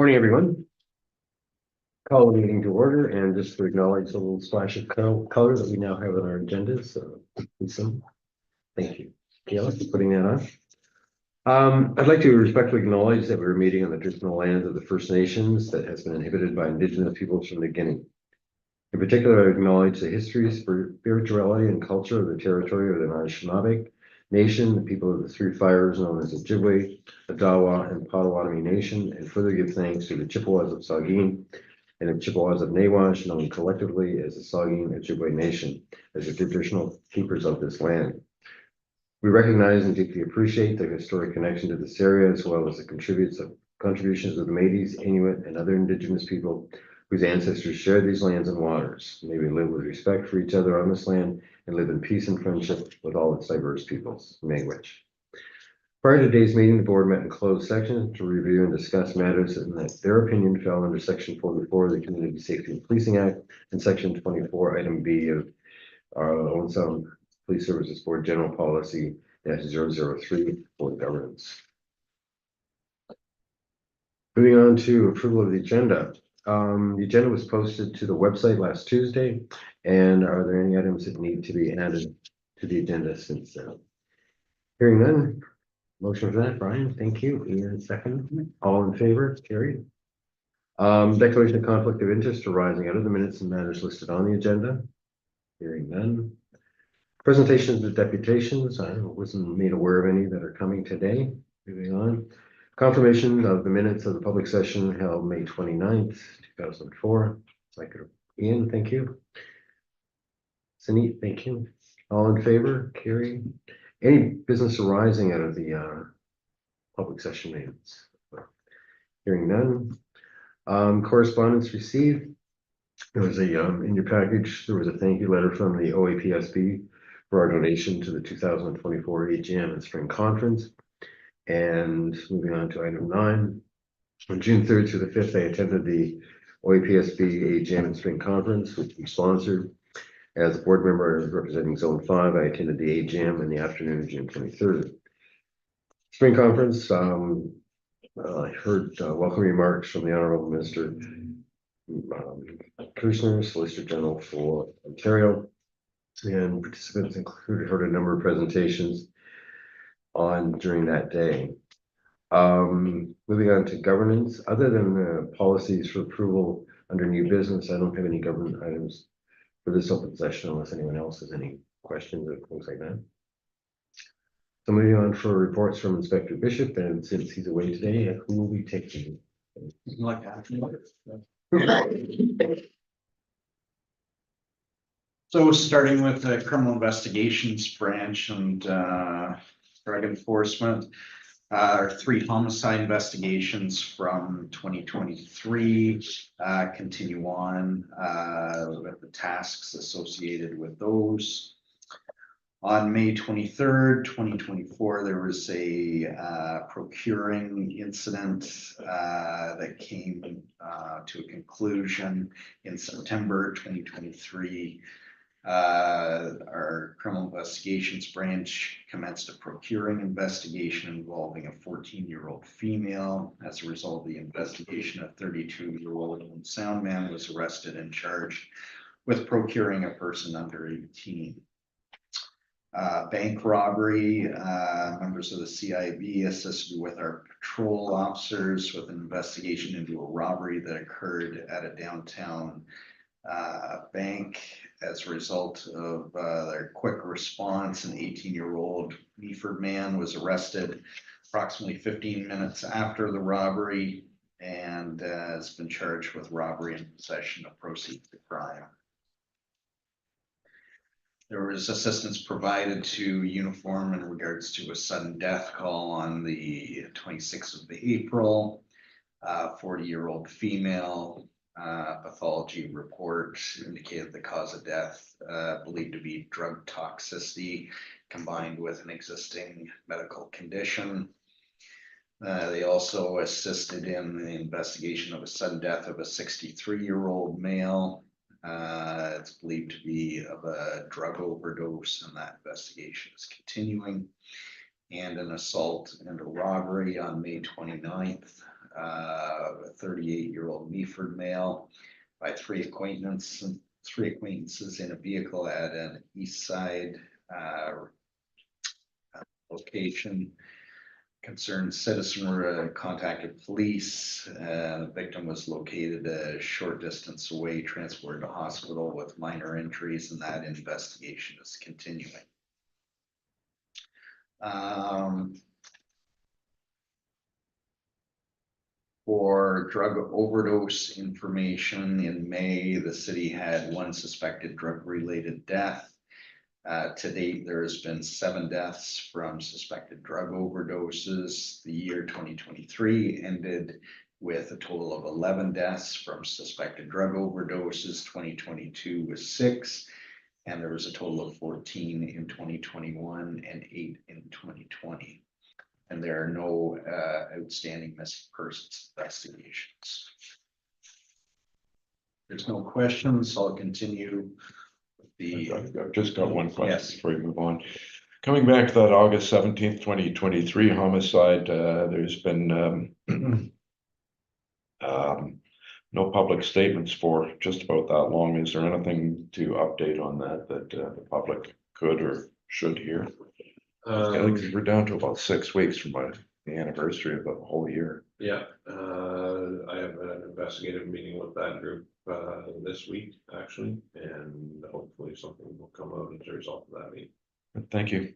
Morning, everyone. Call the meeting to order and just to acknowledge the little splash of color that we now have on our agenda. So, thank you, Kayla, for putting that on. I'd like to respectfully acknowledge that we're meeting on the traditional lands of the First Nations that has been inhabited by Indigenous peoples from the beginning. In particular, I acknowledge the history, spirituality, and culture of the territory of the Anishinaabe Nation, the people of the Three Fires known as the Ojibwe, the Dawa, and Potawatomi Nation, and further give thanks to the Chippewas of Saugeen and the Chippewas of Nawash, known collectively as the Saugeen Ojibwe Nation, as the traditional keepers of this land. We recognize and deeply appreciate the historic connection to this area, as well as the contributions of the Métis, Inuit, and other Indigenous people whose ancestors shared these lands and waters. May we live with respect for each other on this land and live in peace and friendship with all its diverse peoples. Miigwech. Prior to today's meeting, the board met in closed session to review and discuss matters that their opinion fell under Section 44 of the Community Safety and Policing Act and Section 24, Item B of our Owen Sound Police Services Board General Policy -003 Board Governance. Moving on to approval of the agenda. The agenda was posted to the website last Tuesday, and are there any items that need to be added to the agenda since then? Hearing none, motion for that, Brian, thank you. Ian, second. All in favor, carried. Declaration of conflict of interest arising out of the minutes and matters listed on the agenda. Hearing none. Presentations of deputations, I wasn't made aware of any that are coming today. Moving on. Confirmation of the minutes of the public session held May 29th, 2004. Ian, thank you. Sunit, thank you. All in favor, carried. Any business arising out of the public session minutes? Hearing none. Correspondence received. There was a in your package, there was a thank you letter from the OSPSB for our donation to the 2024 AGM and Spring Conference. And moving on to item 9, on June 3rd through the 5th, I attended the OSPSB AGM and Spring Conference, which we sponsored. As a board member representing Zone 5, I attended the AGM in the afternoon of June 23rd. Spring Conference, I heard welcome remarks from the Honorable Minister Kushner, Solicitor General for Ontario, and participants heard a number of presentations during that day. Moving on to governance, other than the policies for approval under new business, I don't have any government items for this open session unless anyone else has any questions or things like that. So moving on for reports from Inspector Bishop, and since he's away today, who will be taking? Like that. So starting with the criminal investigations branch and drug enforcement, our 3 homicide investigations from 2023 continue on with the tasks associated with those. On May 23rd, 2024, there was a procuring incident that came to a conclusion in September 2023. Our criminal investigations branch commenced a procuring investigation involving a 14-year-old female. As a result of the investigation, a 32-year-old sound man was arrested and charged with procuring a person under 18. Bank robbery, members of the CIB assisted with our patrol officers with an investigation into a robbery that occurred at a downtown bank. As a result of their quick response, an 18-year-old Meaford man was arrested approximately 15 minutes after the robbery and has been charged with robbery and possession of proceeds of crime. There was assistance provided to Uniform in regards to a sudden death call on the 26th of April. 40-year-old female. Pathology report indicated the cause of death believed to be drug toxicity combined with an existing medical condition. They also assisted in the investigation of a sudden death of a 63-year-old male. It's believed to be of a drug overdose, and that investigation is continuing. And an assault and a robbery on May 29th. a 38-year-old Meaford male by three acquaintances in a vehicle at an east side location. Concerned citizen contacted police. The victim was located a short distance away, transported to hospital with minor injuries, and that investigation is continuing. For drug overdose information, in May, the city had one suspected drug-related death. To date, there has been 7 deaths from suspected drug overdoses. The year 2023 ended with a total of 11 deaths from suspected drug overdoses. 2022 was 6, and there was a total of 14 in 2021 and 8 in 2020. And there are no outstanding missing persons investigations. There's no questions. I'll continue. I've just got one question Yes. before we move on. Coming back to that August 17th, 2023 homicide, there's been no public statements for just about that long. Is there anything to update on that the public could or should hear? I think we're down to about 6 weeks from the anniversary of the whole year. Yeah, I have an investigative meeting with that group this week, actually, and hopefully something will come out as a result of that meeting. Thank you.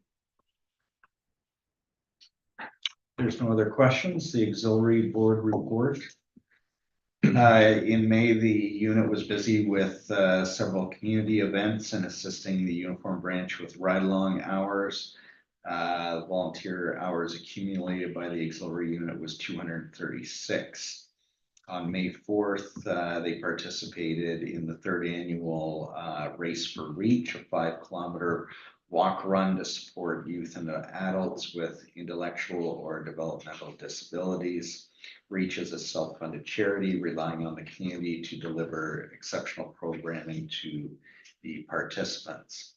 There's no other questions. The auxiliary board report. In May, the unit was busy with several community events and assisting the uniform branch with ride-along hours. Volunteer hours accumulated by the auxiliary unit was 236. On May 4th, they participated in the 3rd annual Race for Reach, a 5-kilometer walk run to support youth and adults with intellectual or developmental disabilities. Reach is a self-funded charity relying on the community to deliver exceptional programming to the participants.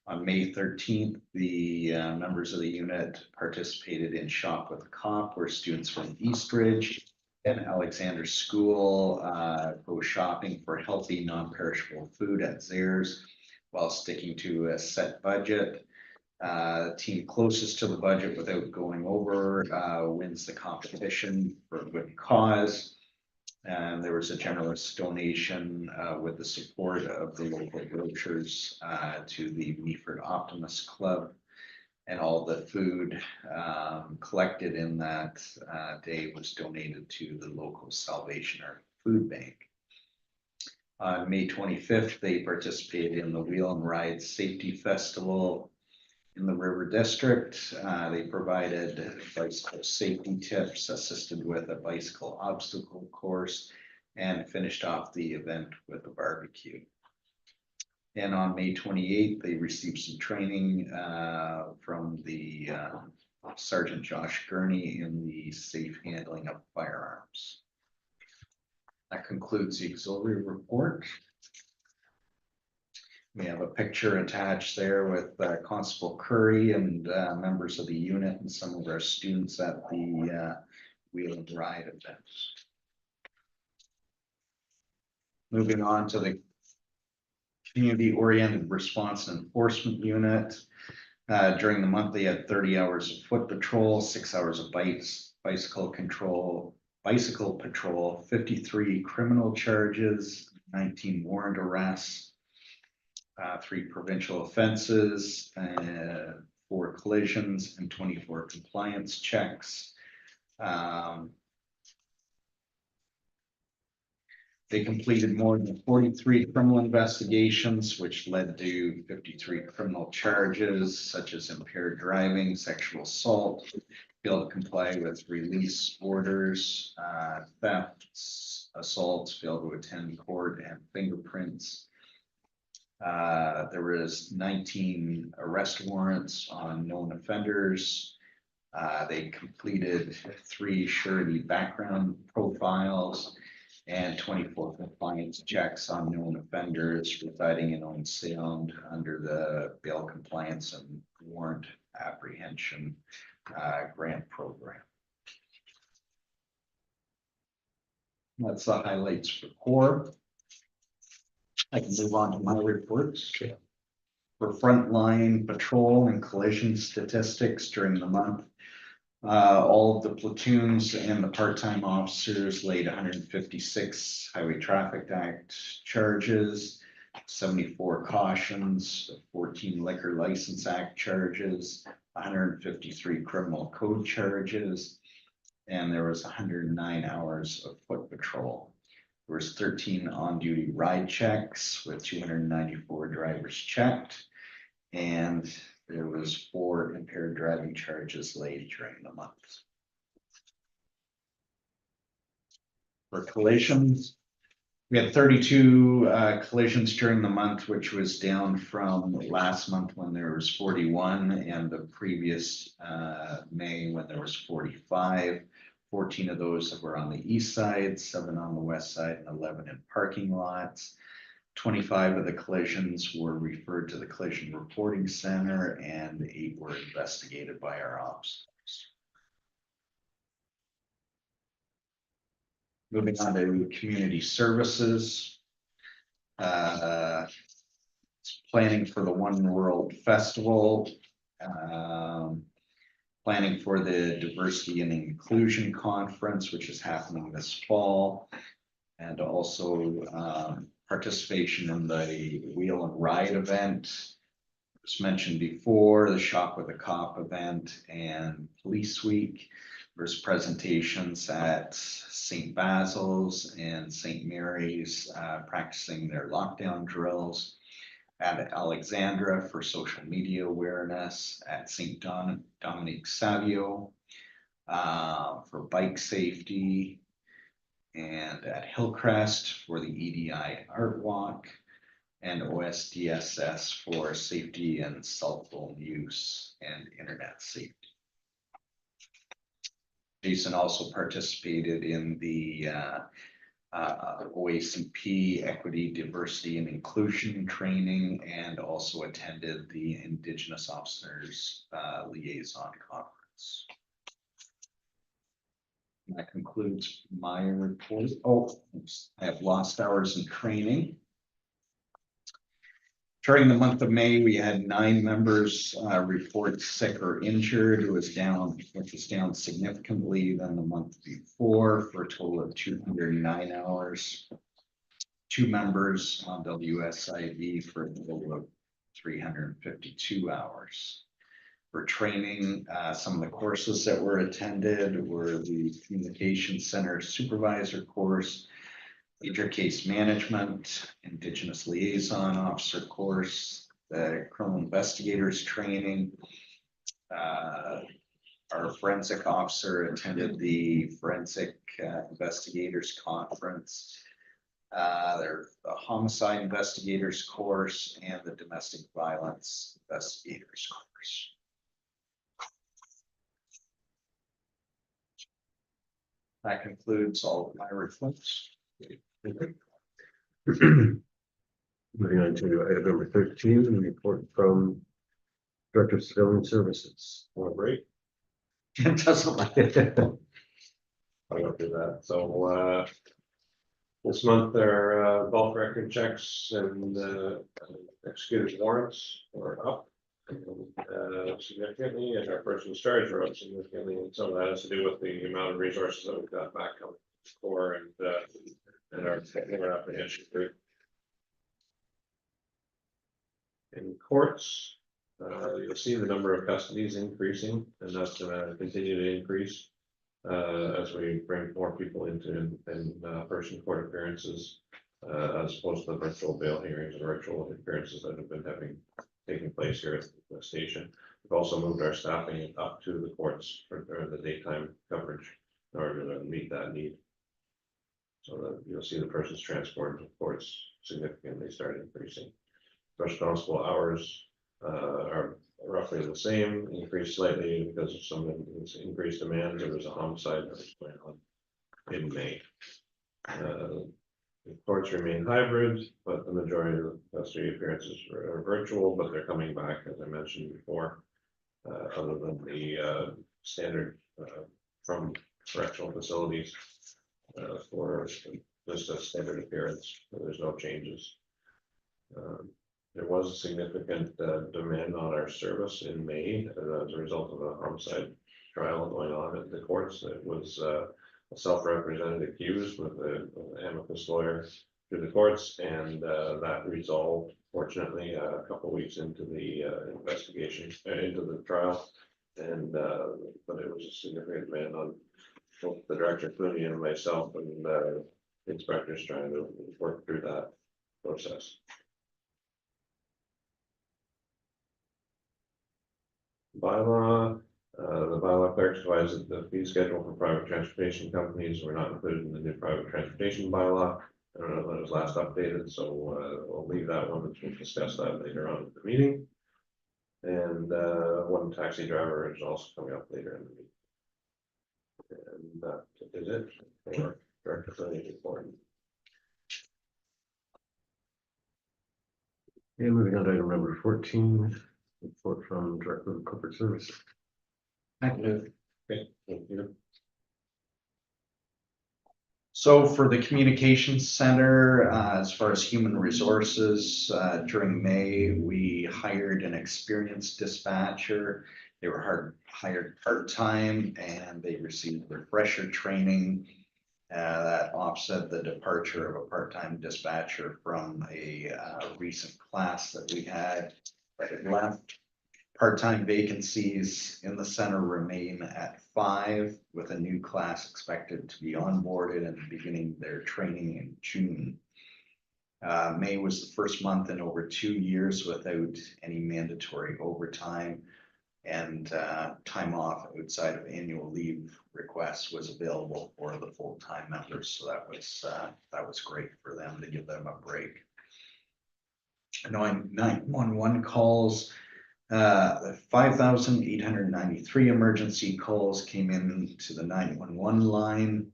On May 13th, the members of the unit participated in Shop with a Cop, where students from Eastridge and Alexander School go shopping for healthy, non-perishable food at Zehrs while sticking to a set budget. Team closest to the budget without going over wins the competition for a good cause. And there was a generous donation with the support of the local grocers to the Meaford Optimist Club. And all the food collected in that day was donated to the local Salvation Army Food Bank. On May 25th, they participated in the Wheel and Ride Safety Festival in the River District. They provided bicycle safety tips, assisted with a bicycle obstacle course, and finished off the event with a barbecue. And on May 28th, they received some training from the Sergeant Josh Gurney in the safe handling of firearms. That concludes the auxiliary report. We have a picture attached there with Constable Curry and members of the unit and some of our students at the Wheel and Ride events. Moving on to the Community-Oriented Response and Enforcement Unit. During the month, they had 30 hours of foot patrol, 6 hours of bicycle patrol, 53 criminal charges, 19 warrant arrests, 3 provincial offenses, 4 collisions, and 24 compliance checks. They completed more than 43 criminal investigations, which led to 53 criminal charges, such as impaired driving, sexual assault, failed to comply with release orders, thefts, assaults, failed to attend court, and fingerprints. There was 19 arrest warrants on known offenders. They completed 3 surety background profiles and 24 compliance checks on known offenders residing in Owen Sound under the bail compliance and warrant apprehension grant program. That's the highlights for core. I can move on to my reports. For frontline patrol and collision statistics during the month, all of the platoons and the part-time officers laid 156 Highway Traffic Act charges, 74 cautions, 14 Liquor License Act charges, 153 criminal code charges, and there was 109 hours of foot patrol. There was 13 on-duty ride checks with 294 drivers checked, and there was 4 impaired driving charges laid during the month. For collisions, we had 32 collisions during the month, which was down from last month when there was 41 and the previous May when there was 45. 14 of those were on the east side, 7 on the west side, and 11 in parking lots. 25 of the collisions were referred to the Collision Reporting Center, and 8 were investigated by our officers. Moving on to community services. Planning for the One World Festival. Planning for the Diversity and Inclusion Conference, which is happening this fall. And also participation in the Wheel and Ride event. As mentioned before, the Shop with a Cop event and Police Week. There's presentations at St. Basil's and St. Mary's practicing their lockdown drills. At Alexandra for social media awareness. At St. Dominic Savio for bike safety. And at Hillcrest for the EDI Art Walk, and OSPSB for safety and cell phone use and internet safety. Jason also participated in the OACP Equity, Diversity and Inclusion training, and also attended the Indigenous Officers Liaison Conference. That concludes my report. Oh, I have lost hours in training. During the month of May, we had 9 members report sick or injured, which was down significantly than the month before, for a total of 209 hours. 2 members on WSIB for a total of 352 hours. For training, some of the courses that were attended were the Communication Center Supervisor course, Major Case Management, Indigenous Liaison Officer course, the Criminal Investigators Training. Our Forensic Officer attended the Forensic Investigators Conference, the Homicide Investigators course, and the Domestic Violence Investigators course. That concludes all of my reports. Moving on to item number 13, the report from Director of Civilian Services. Want a break? It doesn't like I'll go through that. So this month there are bulk record checks and executed warrants are up significantly, and our person's charge are up significantly, and some of that has to do with the amount of resources that we've got back coming for and our apprehension group. In courts, you'll see the number of custodies increasing, and that's going to continue to increase as we bring more people into person court appearances, as opposed to the virtual bail hearings and virtual appearances that have been taking place here at the station. We've also moved our staffing up to the courts for the daytime coverage in order to meet that need. So that you'll see the person's transport to courts significantly start increasing. Special constable hours are roughly the same, increased slightly because of some increased demand. There was a homicide that was going on in May. The courts remain hybrid, but the majority of the custody appearances are virtual, but they're coming back, as I mentioned before, other than the standard from correctional facilities. for just a standard appearance. There's no changes. There was a significant demand on our service in May as a result of a homicide trial going on at the courts. It was a self-represented accused with an amicus lawyer to the courts, and that resolved fortunately a couple weeks into the investigation, into the trial. And but it was a significant demand on both the director Clooney and myself, and inspectors trying to work through that process. Bylaw, the bylaw clarifies that the fee schedule for private transportation companies were not included in the new private transportation bylaw. I don't know when it was last updated, so we'll leave that one, we'll discuss that later on in the meeting. And one taxi driver is also coming up later in the meeting. And that is it for Director Clooney's report. And moving on to item number 14, report from Director of Corporate Services. Okay, thank you. So for the communications center, as far as human resources, during May, we hired an experienced dispatcher. They were hired part-time, and they received refresher training that offset the departure of a part-time dispatcher from a recent class that we had that had left. Part-time vacancies in the center remain at 5, with a new class expected to be onboarded and beginning their training in June. May was the first month in over 2 years without any mandatory overtime, and time off outside of annual leave requests was available for the full-time members. So that was great for them, to give them a break. 911 calls. 5,893 emergency calls came in to the 911 line,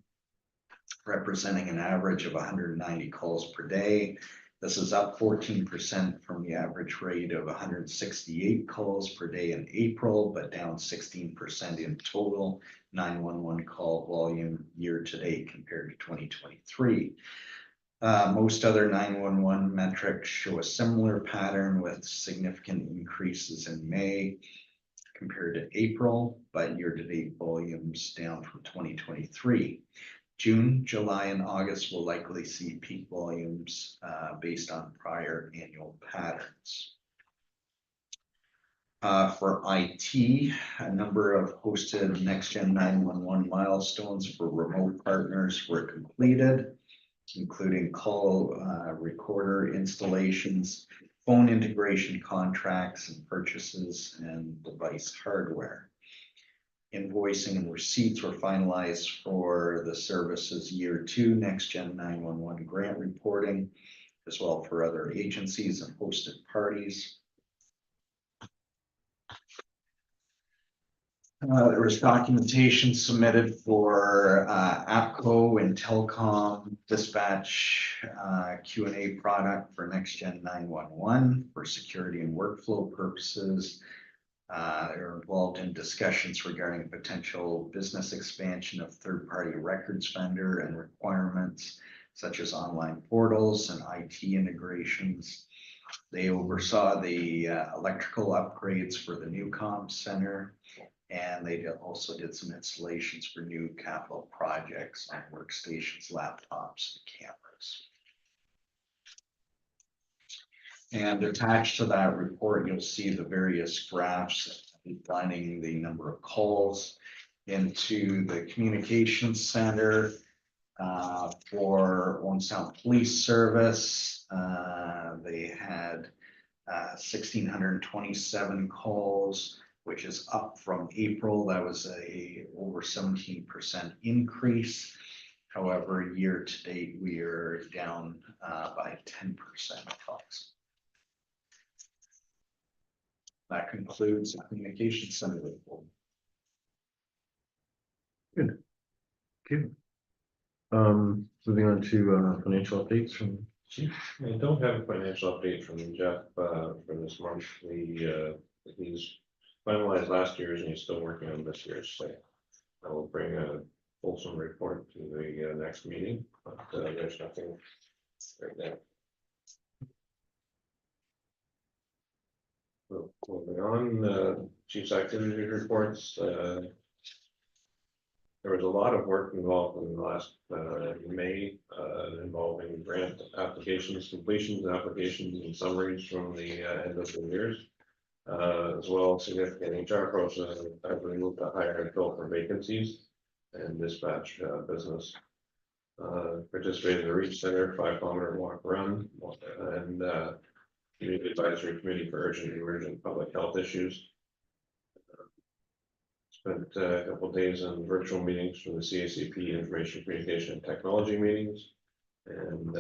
representing an average of 190 calls per day. This is up 14% from the average rate of 168 calls per day in April, but down 16% in total 911 call volume year to date compared to 2023. Most other 911 metrics show a similar pattern, with significant increases in May compared to April, but year-to-date volumes down from 2023. June, July, and August will likely see peak volumes based on prior annual patterns. For IT, a number of hosted NextGen 911 milestones for remote partners were completed, including call recorder installations, phone integration contracts and purchases, and device hardware. Invoicing and receipts were finalized for the services year 2 NextGen 911 grant reporting, as well for other agencies and hosted parties. There was documentation submitted for APCO and Telecom dispatch Q&A product for NextGen 911 for security and workflow purposes. They're involved in discussions regarding potential business expansion of third-party records vendor and requirements such as online portals and IT integrations. They oversaw the electrical upgrades for the new comm center, and they also did some installations for new capital projects on workstations, laptops, and cameras. And attached to that report, you'll see the various graphs defining the number of calls into the communications center. For Owen Sound Police Service, they had 1,627 calls, which is up from April. That was a over 17% increase. However, year to date, we are down by 10%. That concludes the communication center report. Good. Good. Moving on to financial updates from Chief. I don't have a financial update from Jeff for this month. He's finalized last year's and he's still working on this year's, so I will bring a fulsome report to the next meeting, but there's nothing right now. So, moving on, chief's activity reports. There was a lot of work involved in the last May involving grant applications, completions, applications, and summaries from the end of the years. As well as significant HR process as we move to hire and fill for vacancies and dispatch business. Participated in the Reach Center 5-kilometer walk run and Community Advisory Committee for Urgent and Emergent Public Health Issues. Spent a couple of days on virtual meetings for the CACP Information Communication and Technology meetings. And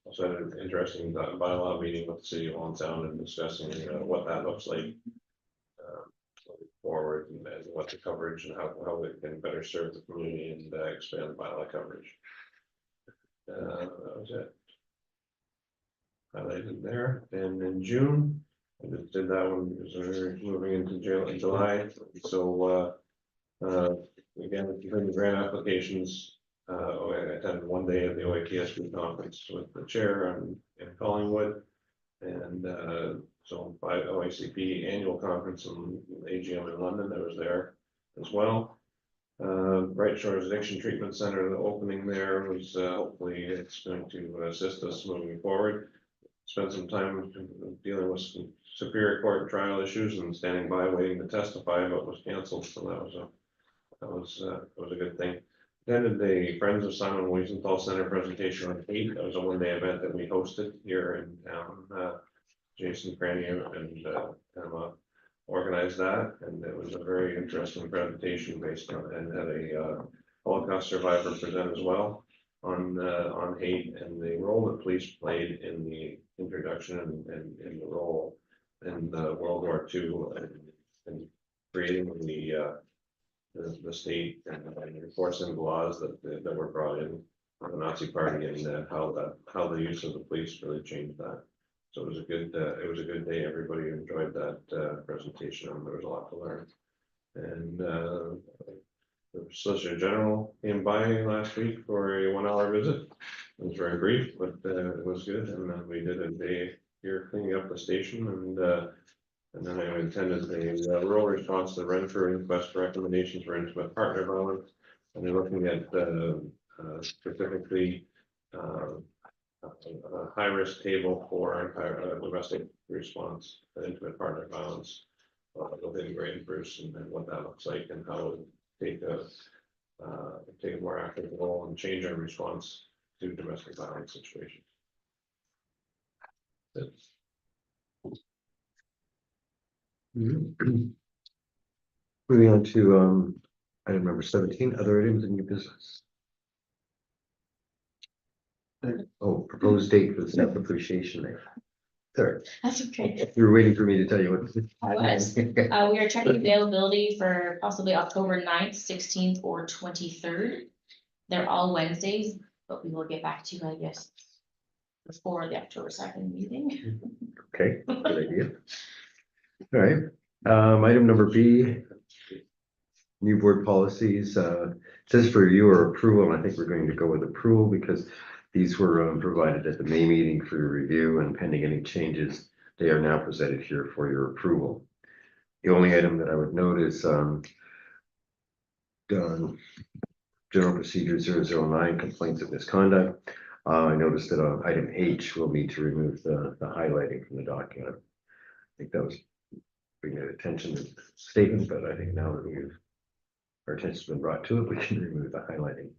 also had an interesting bylaw meeting with the city of Longtown and discussing what that looks like going forward and what the coverage and how it can better serve the community and expand bylaw coverage. That was it. Highlighted there. And in June, I just did that one because we're moving into July. So again, between the grant applications, I attended one day of the OSPSB conference with the chair in Collingwood. And so by OACP annual conference and AGM in London, I was there as well. Bright Shores Addiction Treatment Center, the opening there was hopefully it's going to assist us moving forward. Spent some time dealing with some Superior Court trial issues and standing by waiting to testify, but was canceled. So that was a good thing. Attended the Friends of Simon Wiesenthal Center presentation on hate. That was a one-day event that we hosted here in town. Jason Cranier and Emma organized that, and it was a very interesting presentation based on, and had a Holocaust survivor present as well on hate and the role that police played in the introduction and in the role in World War II and creating the state and enforcing the laws that were brought in by the Nazi Party and how the use of the police really changed that. So it was a good day. Everybody enjoyed that presentation, and there was a lot to learn. And the Solicitor General came by last week for a 1-hour visit. It was very brief, but it was good. And then we did a day here cleaning up the station, and then I attended the rural response to the Renfrew inquest recommendations for intimate partner violence, and they're looking at specifically a high-risk table for domestic response to intimate partner violence within Great Bruce, and what that looks like, and how to take a more active role and change our response to domestic violence situations. Moving on to item number 17, other items in your business. Oh, proposed date for the staff appreciation day. Sorry, That's okay. you were waiting for me to tell you what. I was. We are checking availability for possibly October 9th, 16th, or 23rd. They're all Wednesdays, but we will get back to you, I guess, before the October 2nd meeting. Okay, good idea. All right, item number B, new board policies, says for review or approval, and I think we're going to go with approval because these were provided at the May meeting for your review, and pending any changes, they are now presented here for your approval. The only item that I would note is General Procedure 009, complaints of misconduct. I noticed that item H will need to remove the highlighting from the document. I think that was bringing attention to the statement, but I think now that our attention's been brought to it, we can remove the highlighting.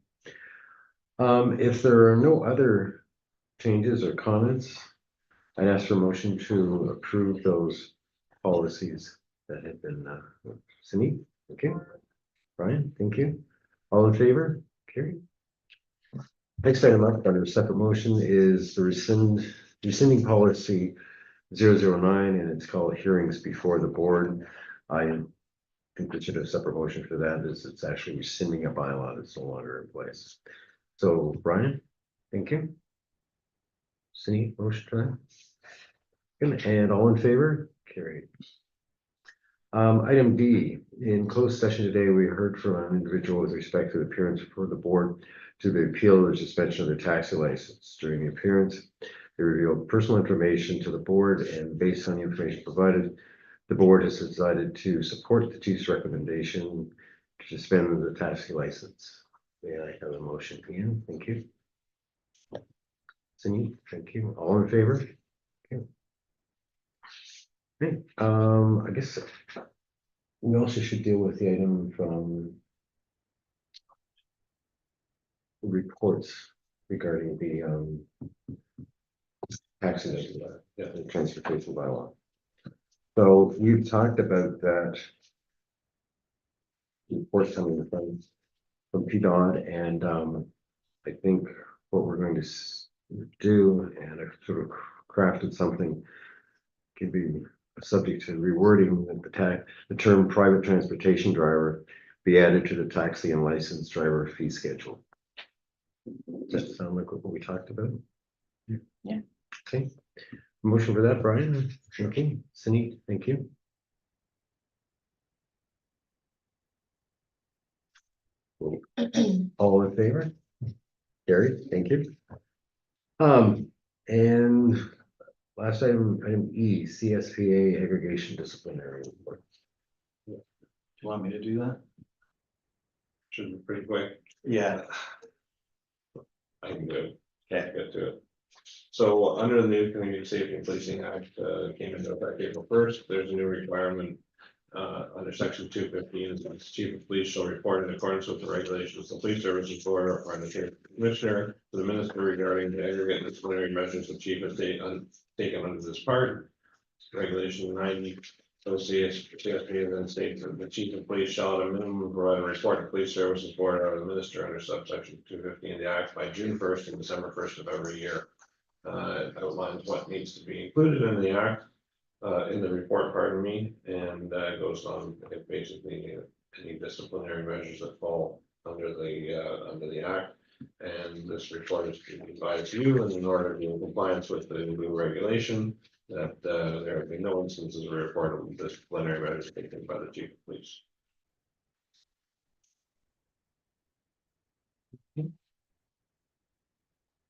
If there are no other changes or comments, I'd ask for a motion to approve those policies that have been Cindy, okay. Brian, thank you. All in favor? Carried. Next item up under separate motion is the rescinding policy 009, and it's called hearings before the board. I think we should have a separate motion for that, as it's actually rescinding a bylaw that's no longer in place. So Brian, thank you. Cindy, motion for that. Good. And all in favor? Carried. Item D, in closed session today, we heard from an individual with respect to the appearance before the board to the appeal or suspension of their taxi license. During the appearance, they revealed personal information to the board, and based on the information provided, the board has decided to support the chief's recommendation to suspend the taxi license. May I have a motion, Ian? Thank you. Cindy, thank you. All in favor? Okay, I guess we also should deal with the item from reports regarding the taxi, the transportation bylaw. So we've talked about that report coming from PDOT, and I think what we're going to do, and I've sort of crafted something, can be subject to rewording that the term private transportation driver be added to the taxi and licensed driver fee schedule. Does that sound like what we talked about? Yeah. Okay. Motion for that, Brian. Okay, Cindy, thank you. All in favor? Gary, thank you. And last item E, CSPA aggregation disciplinary report. Do you want me to do that? Should be pretty quick. Yeah. I can do it. Can't get to it. So under the new Community Safety and Policing Act, came into effect April 1st, there's a new requirement. Under section 215, the chief of police shall report in accordance with the regulations of the police services board or the commissioner to the minister regarding the aggregate disciplinary measures the chief has taken under this part. Regulation 90. CSP then states that the chief of police shall at a minimum provide a report to police services board or the minister under subsection 215 of the act by June 1st and December 1st of every year. It outlines what needs to be included in the act, in the report, pardon me, and goes on basically any disciplinary measures that fall under the act. And this report is to be provided to you, and in order to be in compliance with the new regulation, that there have been no instances of reportable disciplinary measures taken by the chief of police.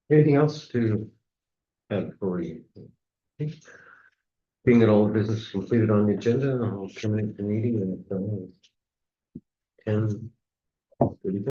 Anything else to add before we? Being that all the business is completed on the agenda, I'll terminate the meeting and 10:30.